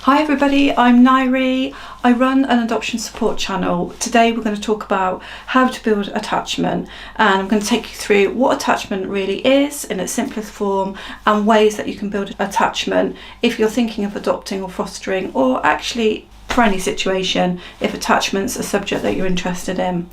Hi everybody, I'm Nairi. I run an adoption support channel. Today we're going to talk about how to build attachment, and I'm going to take you through what attachment really is in its simplest form and ways that you can build attachment if you're thinking of adopting or fostering, or actually for any situation if attachment's a subject that you're interested in.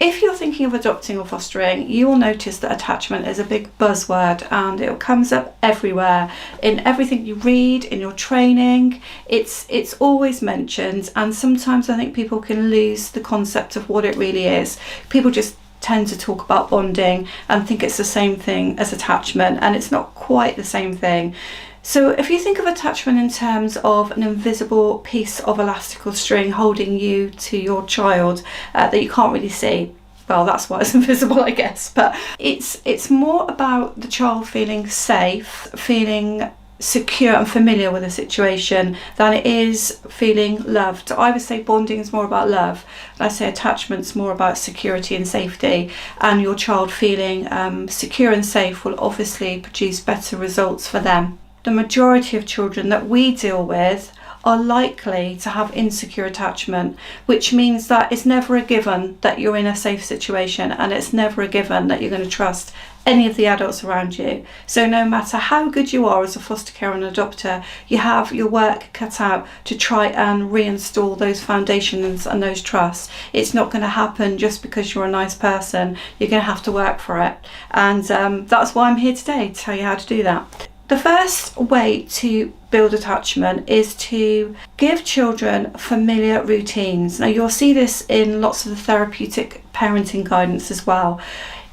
If you're thinking of adopting or fostering, you will notice that attachment is a big buzzword and it comes up everywhere. In everything you read, in your training, it's always mentioned, and sometimes I think people can lose the concept of what it really is. People just tend to talk about bonding and think it's the same thing as attachment, and it's not quite the same thing. So if you think of attachment in terms of an invisible piece of elastical string holding you to your child that you can't really see, well, that's why it's invisible, I guess, but it's more about the child feeling safe, feeling secure and familiar with a situation than it is feeling loved. I would say bonding is more about love, and I say attachment's more about security and safety, and your child feeling secure and safe will obviously produce better results for them. The majority of children that we deal with are likely to have insecure attachment, which means that it's never a given that you're in a safe situation, and it's never a given that you're going to trust any of the adults around you. So no matter how good you are as a foster care and adopter, you have your work cut out to try and reinstall those foundations and those trusts. It's not going to happen just because you're a nice person. You're going to have to work for it, and that's why I'm here today to tell you how to do that. The first way to build attachment is to give children familiar routines. Now you'll see this in lots of the therapeutic parenting guidance as well.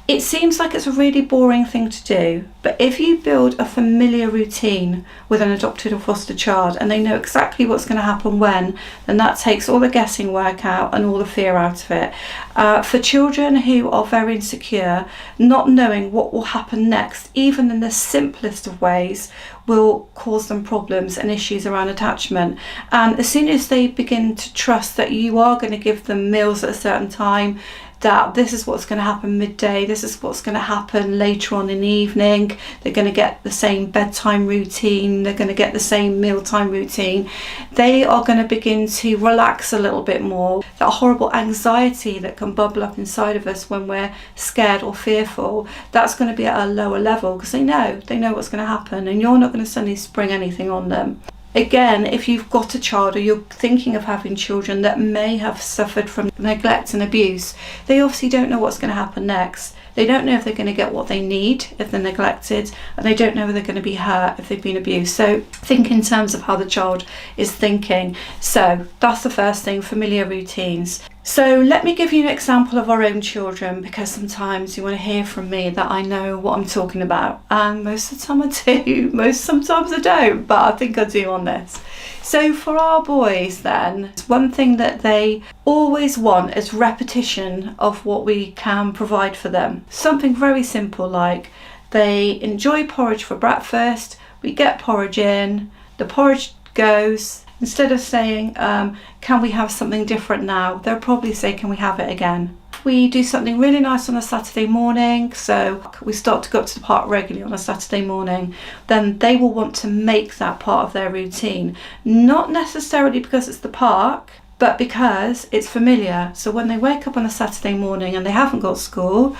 It seems like it's a really boring thing to do, but if you build a familiar routine with an adopted or foster child and they know exactly what's going to happen when, then that takes all the guessing work out and all the fear out of it. For children who are very insecure, not knowing what will happen next, even in the simplest of ways, will cause them problems and issues around attachment. And as soon as they begin to trust that you are going to give them meals at a certain time, that this is what's going to happen midday, this is what's going to happen later on in the evening, they're going to get the same bedtime routine, they're going to get the same mealtime routine, they are going to begin to relax a little bit more. That horrible anxiety that can bubble up inside of us when we're scared or fearful, that's going to be at a lower level because they know what's going to happen, and you're not going to suddenly spring anything on them. Again, if you've got a child or you're thinking of having children that may have suffered from neglect and abuse, they obviously don't know what's going to happen next. They don't know if they're going to get what they need if they're neglected, and they don't know if they're going to be hurt if they've been abused. So think in terms of how the child is thinking. So that's the first thing, familiar routines. So let me give you an example of our own children, because sometimes you want to hear from me that I know what I'm talking about, and most of the time I do, sometimes I don't, but I think I do on this. So for our boys then, one thing that they always want is repetition of what we can provide for them. Something very simple, like they enjoy porridge for breakfast, we get porridge in, the porridge goes. Instead of saying, can we have something different now? They'll probably say, can we have it again? We do something really nice on a Saturday morning, so we start to go up to the park regularly on a Saturday morning, then they will want to make that part of their routine. Not necessarily because it's the park, but because it's familiar. So when they wake up on a Saturday morning and they haven't got school,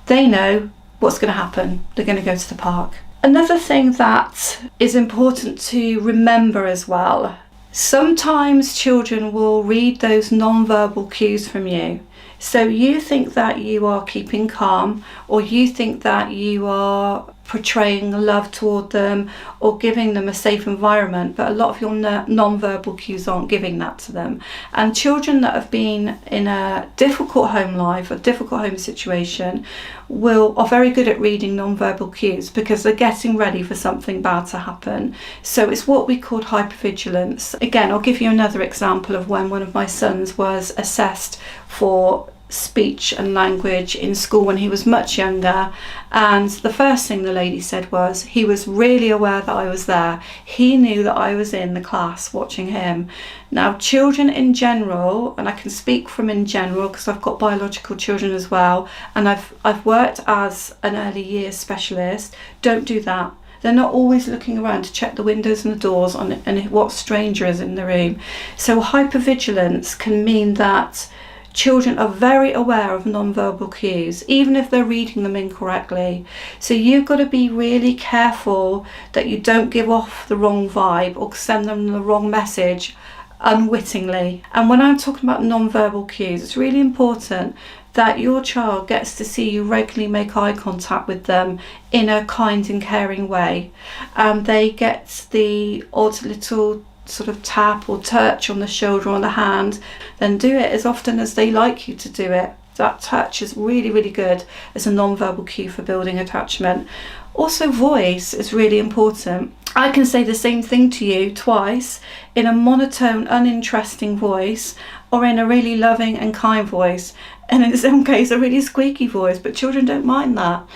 they know what's going to happen. They're going to go to the park. Another thing that is important to remember as well, sometimes children will read those non-verbal cues from you. So you think that you are keeping calm, or you think that you are portraying love toward them or giving them a safe environment, but a lot of your non-verbal cues aren't giving that to them. And children that have been in a difficult home life, a difficult home situation, are very good at reading non-verbal cues because they're getting ready for something bad to happen. So it's what we call hypervigilance. Again, I'll give you another example of when one of my sons was assessed for speech and language in school when he was much younger, and the first thing the lady said was he was really aware that I was there. He knew that I was in the class watching him. Now children in general, and I can speak from in general because I've got biological children as well, and I've worked as an early years specialist, don't do that. They're not always looking around to check the windows and the doors and what stranger is in the room. So hypervigilance can mean that children are very aware of non-verbal cues, even if they're reading them incorrectly. So you've got to be really careful that you don't give off the wrong vibe or send them the wrong message unwittingly. And when I'm talking about non-verbal cues, it's really important that your child gets to see you regularly make eye contact with them in a kind and caring way. They get the odd little sort of tap or touch on the shoulder or on the hand, then do it as often as they like you to do it. That touch is really, really good as a non-verbal cue for building attachment. Also, voice is really important. I can say the same thing to you twice in a monotone, uninteresting voice, or in a really loving and kind voice, and in some case a really squeaky voice, but children don't mind that.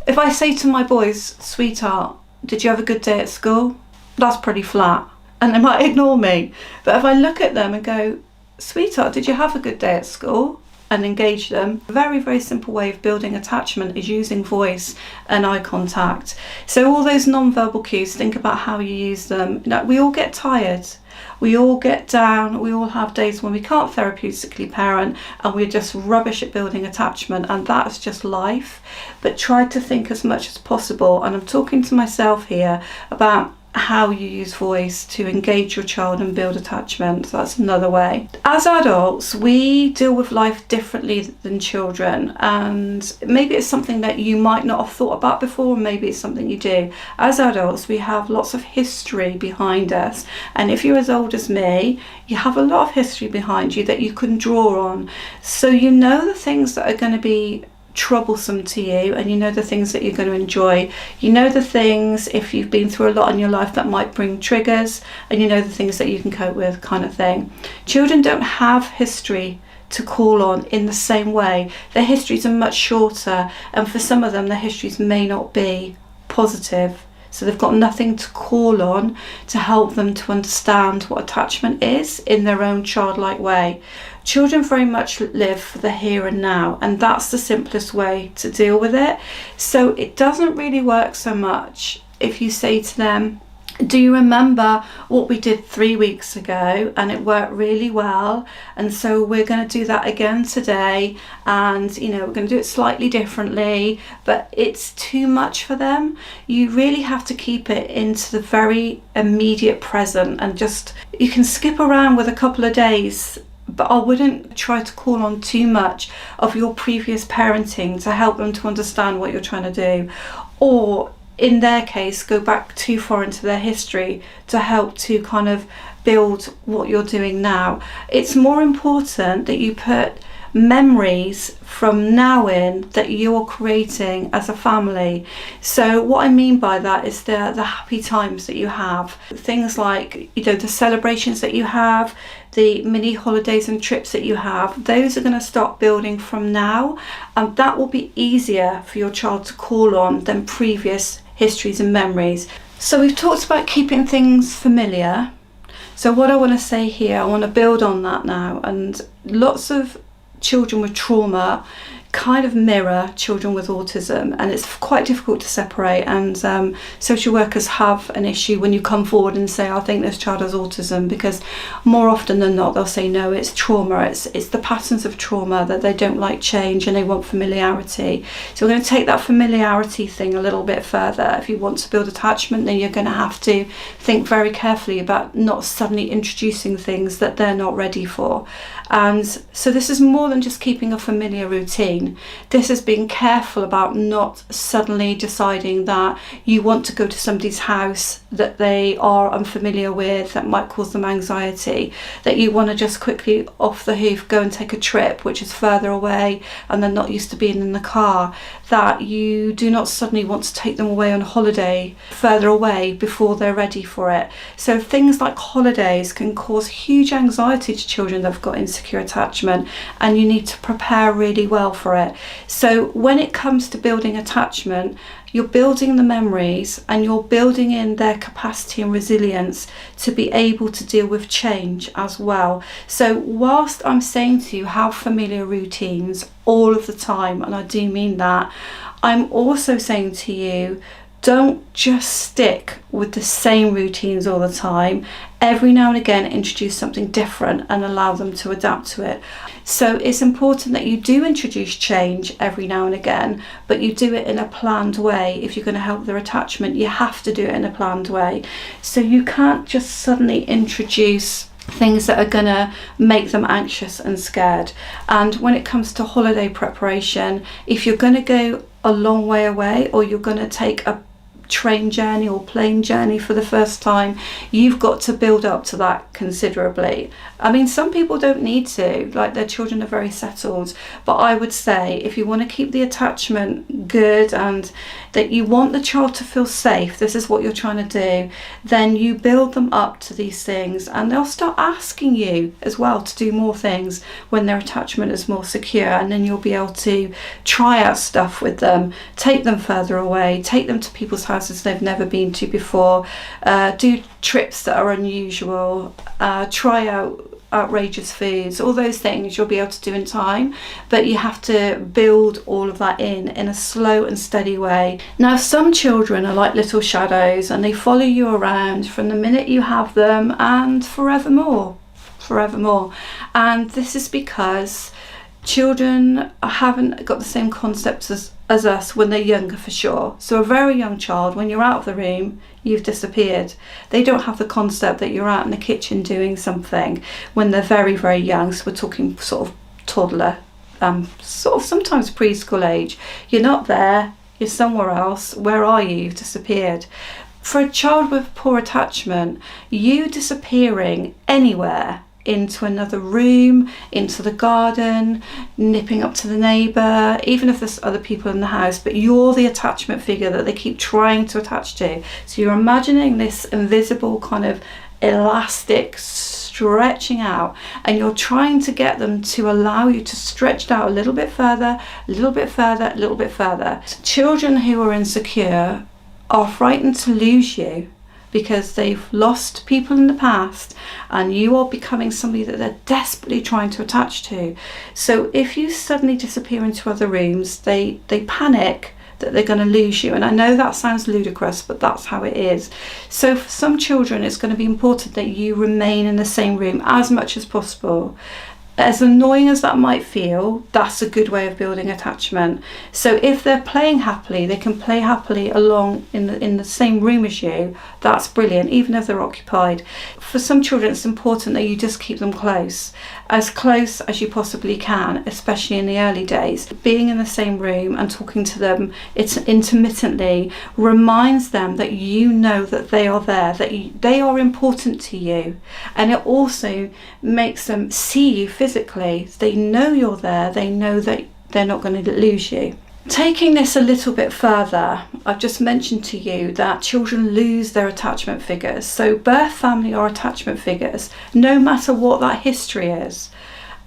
If I say to my boys, "Sweetheart, did you have a good day at school?" That's pretty flat, and they might ignore me. But if I look at them and go, "Sweetheart, did you have a good day at school?" and engage them, a very, very simple way of building attachment is using voice and eye contact. So all those non-verbal cues, think about how you use them. You know, we all get tired, we all get down, we all have days when we can't therapeutically parent and we're just rubbish at building attachment, and that's just life. But try to think as much as possible, and I'm talking to myself here, about how you use voice to engage your child and build attachment. So that's another way. As adults, we deal with life differently than children, and maybe it's something that you might not have thought about before, maybe it's something you do. As adults, we have lots of history behind us, and if you're as old as me, you have a lot of history behind you that you can draw on. So you know the things that are going to be troublesome to you, and you know the things that you're going to enjoy. You know the things, if you've been through a lot in your life, that might bring triggers, and you know the things that you can cope with, kind of thing. Children don't have history to call on in the same way. Their histories are much shorter, and for some of them their histories may not be positive, so they've got nothing to call on to help them to understand what attachment is in their own childlike way. Children very much live for the here and now, and that's the simplest way to deal with it. So it doesn't really work so much if you say to them, "Do you remember what we did 3 weeks ago and it worked really well, and so we're going to do that again today, and you know, we're going to do it slightly differently," but it's too much for them. You really have to keep it into the very immediate present, and just, you can skip around with a couple of days, but I wouldn't try to call on too much of your previous parenting to help them to understand what you're trying to do, or in their case go back too far into their history to help to kind of build what you're doing now. It's more important that you put memories from now in that you're creating as a family. So what I mean by that is the happy times that you have, things like, you know, the celebrations that you have, the mini holidays and trips that you have. Those are going to start building from now, and that will be easier for your child to call on than previous histories and memories. So we've talked about keeping things familiar. So what I want to say here, I want to build on that now, and lots of children with trauma kind of mirror children with autism, and it's quite difficult to separate, and social workers have an issue when you come forward and say, "I think this child has autism," because more often than not they'll say, "No, it's trauma, it's the patterns of trauma, that they don't like change and they want familiarity." So we're going to take that familiarity thing a little bit further. If you want to build attachment, then you're going to have to think very carefully about not suddenly introducing things that they're not ready for. And so this is more than just keeping a familiar routine. This is being careful about not suddenly deciding that you want to go to somebody's house that they are unfamiliar with, that might cause them anxiety, that you want to just quickly off the hoof go and take a trip which is further away and they're not used to being in the car, that you do not suddenly want to take them away on holiday further away before they're ready for it. So things like holidays can cause huge anxiety to children that have got insecure attachment, and you need to prepare really well for it. So when it comes to building attachment, you're building the memories and you're building in their capacity and resilience to be able to deal with change as well. So whilst I'm saying to you, have familiar routines all of the time, and I do mean that, I'm also saying to you, Don't just stick with the same routines all the time. Every now and again, introduce something different and allow them to adapt to it. So it's important that you do introduce change every now and again, but you do it in a planned way. If you're going to help their attachment, you have to do it in a planned way. So you can't just suddenly introduce things that are going to make them anxious and scared. And when it comes to holiday preparation, if you're going to go a long way away, or you're going to take a train journey or plane journey for the first time, you've got to build up to that considerably. I mean, some people don't need to, like their children are very settled, but I would say if you want to keep the attachment good and that you want the child to feel safe, this is what you're trying to do, then you build them up to these things, and they'll start asking you as well to do more things when their attachment is more secure, and then you'll be able to try out stuff with them, take them further away, take them to people's houses they've never been to before, do trips that are unusual, try out outrageous foods. All those things you'll be able to do in time, but you have to build all of that in a slow and steady way. Now, some children are like little shadows, and they follow you around from the minute you have them and forevermore. And this is because children haven't got the same concepts as us when they're younger, for sure. So a very young child, when you're out of the room, you've disappeared. They don't have the concept that you're out in the kitchen doing something when they're very, very young. So we're talking sort of toddler, sort of sometimes preschool age. You're not there, you're somewhere else. Where are you? You've disappeared. For a child with poor attachment, you disappearing anywhere, into another room, into the garden, nipping up to the neighbour, even if there's other people in the house, but you're the attachment figure that they keep trying to attach to. So you're imagining this invisible kind of elastic stretching out, and you're trying to get them to allow you to stretch it out a little bit further, a little bit further, a little bit further. Children who are insecure are frightened to lose you, because they've lost people in the past and you are becoming somebody that they're desperately trying to attach to. So if you suddenly disappear into other rooms, they panic that they're going to lose you. And I know that sounds ludicrous, but that's how it is. So for some children, it's going to be important that you remain in the same room as much as possible. As annoying as that might feel, that's a good way of building attachment. So if they're playing happily, they can play happily along in the same room as you. That's brilliant, even if they're occupied. For some children, it's important that you just keep them close as you possibly can, especially in the early days. Being in the same room and talking to them intermittently reminds them that you know that they are there, that they are important to you. And it also makes them see you physically. They know you're there, they know that they're not going to lose you. Taking this a little bit further, I've just mentioned to you that children lose their attachment figures. So birth family or attachment figures, no matter what that history is,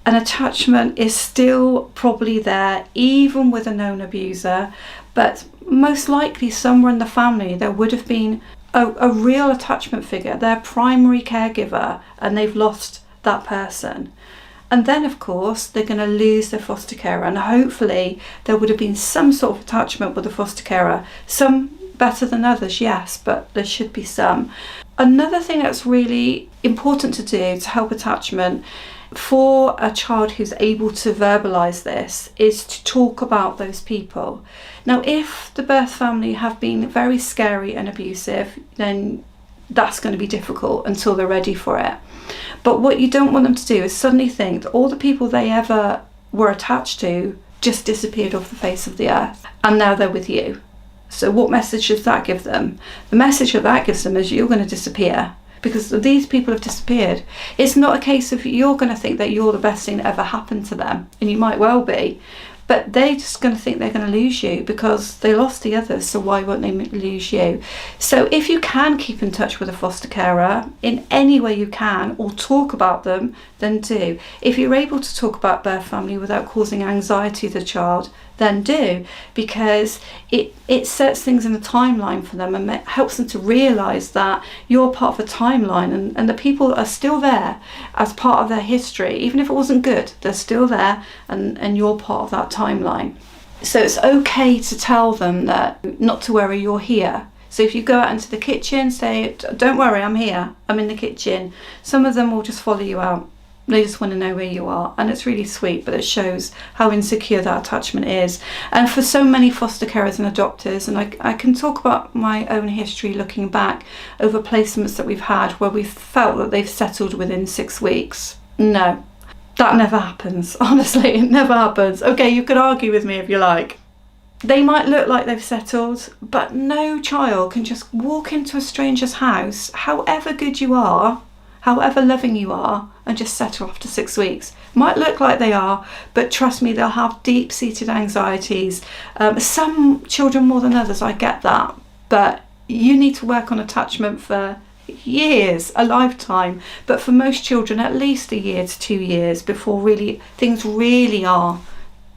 an attachment is still probably there, even with a known abuser. But most likely somewhere in the family there would have been a real attachment figure, their primary caregiver, and they've lost that person. And then, of course, they're going to lose their foster carer, and hopefully there would have been some sort of attachment with the foster carer. Some better than others, yes, but there should be some. Another thing that's really important to do to help attachment for a child who's able to verbalise this is to talk about those people. Now, if the birth family have been very scary and abusive, then that's going to be difficult until they're ready for it. But what you don't want them to do is suddenly think that all the people they ever were attached to just disappeared off the face of the earth and now they're with you. So what message does that give them? The message that gives them is you're going to disappear because these people have disappeared. It's not a case of you're going to think that you're the best thing that ever happened to them, and you might well be, but they're just going to think they're going to lose you because they lost the others, so why won't they lose you? So if you can keep in touch with a foster carer in any way you can, or talk about them, then do. If you're able to talk about birth family without causing anxiety to the child, then do, because it sets things in a timeline for them and helps them to realise that you're part of the timeline, and the people are still there as part of their history. Even if it wasn't good, they're still there, and you're part of that timeline. So it's okay to tell them that not to worry, you're here. So if you go out into the kitchen, say, don't worry, I'm here, I'm in the kitchen. Some of them will just follow you out. They just want to know where you are, and it's really sweet, but it shows how insecure that attachment is. And for so many foster carers and adopters, and I can talk about my own history looking back over placements that we've had where we've felt that they've settled within 6 weeks. No, that never happens. Honestly, it never happens. Okay, you could argue with me if you like. They might look like they've settled, but no child can just walk into a stranger's house, however good you are, however loving you are, and just settle after 6 weeks. Might look like they are, but trust me, they'll have deep-seated anxieties. Some children more than others, I get that, but you need to work on attachment for years, a lifetime, but for most children at least a year to 2 years before things really are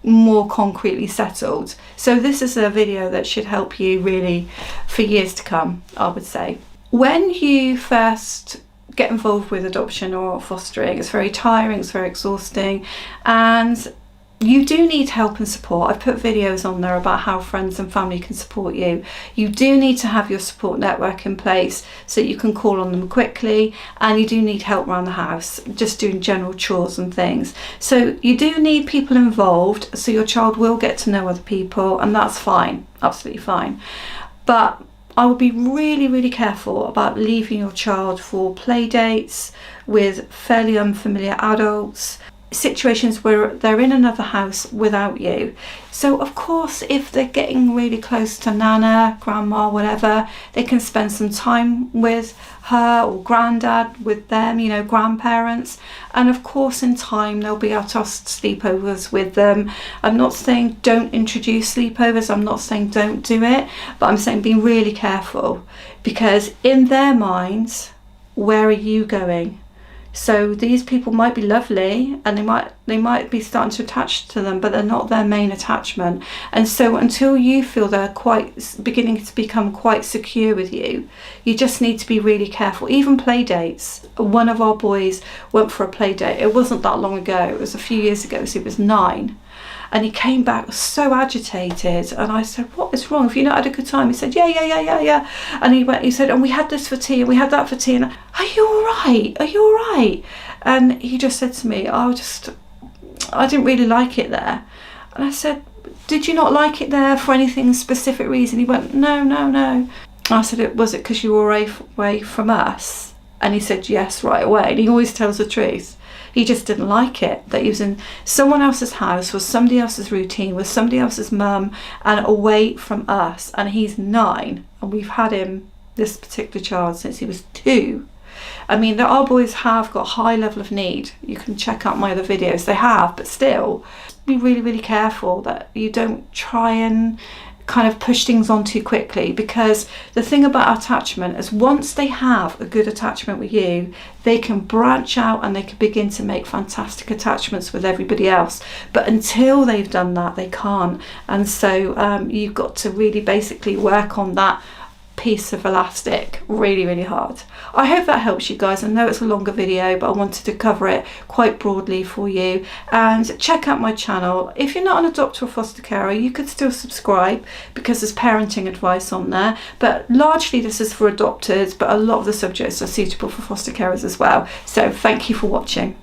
more concretely settled. So this is a video that should help you really for years to come, I would say. When you first get involved with adoption or fostering, it's very tiring, it's very exhausting, and you do need help and support. I've put videos on there about how friends and family can support you. You do need to have your support network in place so you can call on them quickly, and you do need help around the house, just doing general chores and things. So you do need people involved, so your child will get to know other people, and that's fine, absolutely fine. But I would be really, really careful about leaving your child for play dates with fairly unfamiliar adults, situations where they're in another house without you. So of course, if they're getting really close to Nana, Grandma, whatever, they can spend some time with her or Granddad, with them, grandparents. And of course, in time, they'll be able to host sleepovers with them. I'm not saying don't introduce sleepovers. I'm not saying don't do it, but I'm saying be really careful, because in their minds, where are you going? So these people might be lovely, and they might be starting to attach to them, but they're not their main attachment. And so until you feel they're quite beginning to become quite secure with you, you just need to be really careful. Even play dates. One of our boys went for a play date. It wasn't that long ago. It was a few years ago. So he was 9. And he came back so agitated, and I said, what is wrong? Have you not had a good time? He said, yeah. And he said, and we had this for tea, and we had that for tea. And are you all right? Are you all right? And he just said to me, I didn't really like it there. And I said, did you not like it there for anything specific reason? He went, no. I said, was it because you were away from us? And he said, yes, right away. And he always tells the truth. He just didn't like it, that he was in someone else's house, with somebody else's routine, with somebody else's mum, and away from us. And he's 9, and we've had him, this particular child, since he was 2. I mean, our boys have got a high level of need. You can check out my other videos. They have, but still, be really, really careful that you don't try and kind of push things on too quickly, because the thing about attachment is once they have a good attachment with you, they can branch out and they can begin to make fantastic attachments with everybody else. But until they've done that, they can't. And so you've got to really basically work on that piece of elastic really, really hard. I hope that helps you guys. I know it's a longer video, but I wanted to cover it quite broadly for you. And check out my channel. If you're not an adopter or foster carer, you could still subscribe, because there's parenting advice on there. But largely this is for adopters, but a lot of the subjects are suitable for foster carers as well. So thank you for watching.